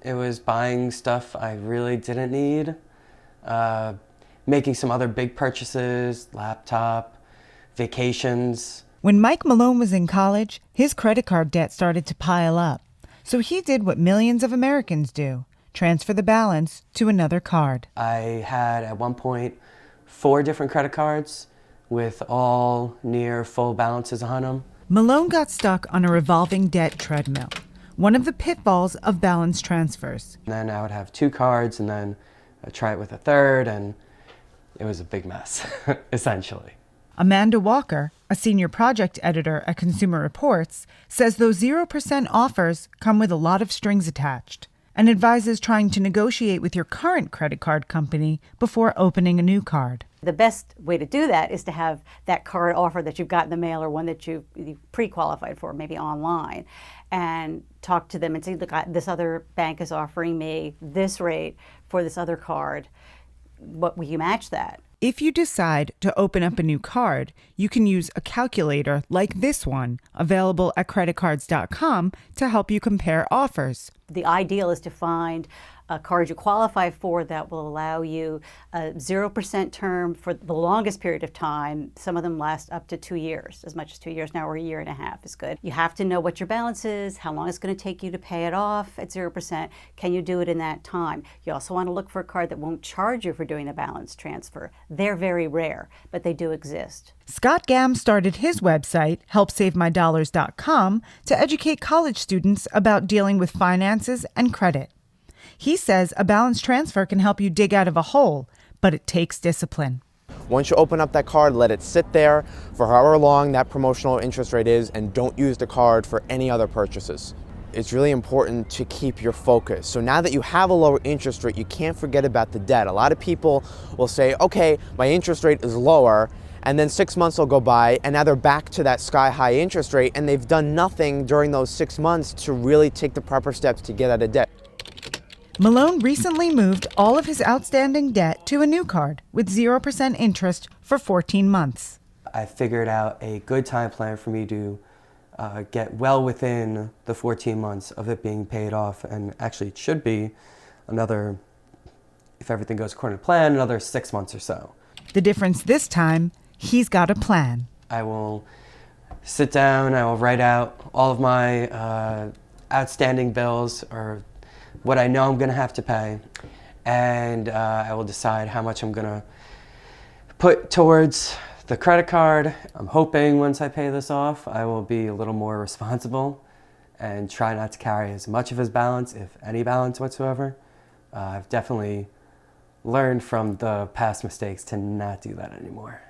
It was buying stuff I really didn't need, making some other big purchases, laptop, vacations. When Mike Malone was in college, his credit card debt started to pile up. So he did what millions of Americans do: transfer the balance to another card. I had, at one point, 4 different credit cards with all near full balances on them. Malone got stuck on a revolving debt treadmill, one of the pitfalls of balance transfers. And then I would have 2 cards, and then I'd try it with a third, and it was a big mess, essentially. Amanda Walker, a senior project editor at Consumer Reports, says those 0% offers come with a lot of strings attached, and advises trying to negotiate with your current credit card company before opening a new card. The best way to do that is to have that card offer that you've got in the mail, or one that you've pre-qualified for, maybe online, and talk to them and say, look, this other bank is offering me this rate for this other card. What will you match that? If you decide to open up a new card, you can use a calculator like this one, available at CreditCards.com, to help you compare offers. The ideal is to find a card you qualify for that will allow you a 0% term for the longest period of time. Some of them last up to 2 years, as much as 2 years now, or a year and a half is good. You have to know what your balance is, how long it's going to take you to pay it off at 0%. Can you do it in that time? You also want to look for a card that won't charge you for doing a balance transfer. They're very rare, but they do exist. Scott Gamm started his website, HelpSaveMyDollars.com, to educate college students about dealing with finances and credit. He says a balance transfer can help you dig out of a hole, but it takes discipline. Once you open up that card, let it sit there for however long that promotional interest rate is, and don't use the card for any other purchases. It's really important to keep your focus. So now that you have a lower interest rate, you can't forget about the debt. A lot of people will say, okay, my interest rate is lower, and then 6 months will go by, and now they're back to that sky-high interest rate, and they've done nothing during those 6 months to really take the proper steps to get out of debt. Malone recently moved all of his outstanding debt to a new card with 0% interest for 14 months. I figured out a good time plan for me to get well within the 14 months of it being paid off, and actually it should be another, if everything goes according to plan, another 6 months or so. The difference this time, he's got a plan. I will sit down, I will write out all of my outstanding bills, or what I know I'm going to have to pay, and I will decide how much I'm going to put towards the credit card. I'm hoping once I pay this off, I will be a little more responsible and try not to carry as much of his balance, if any balance whatsoever. I've definitely learned from the past mistakes to not do that anymore.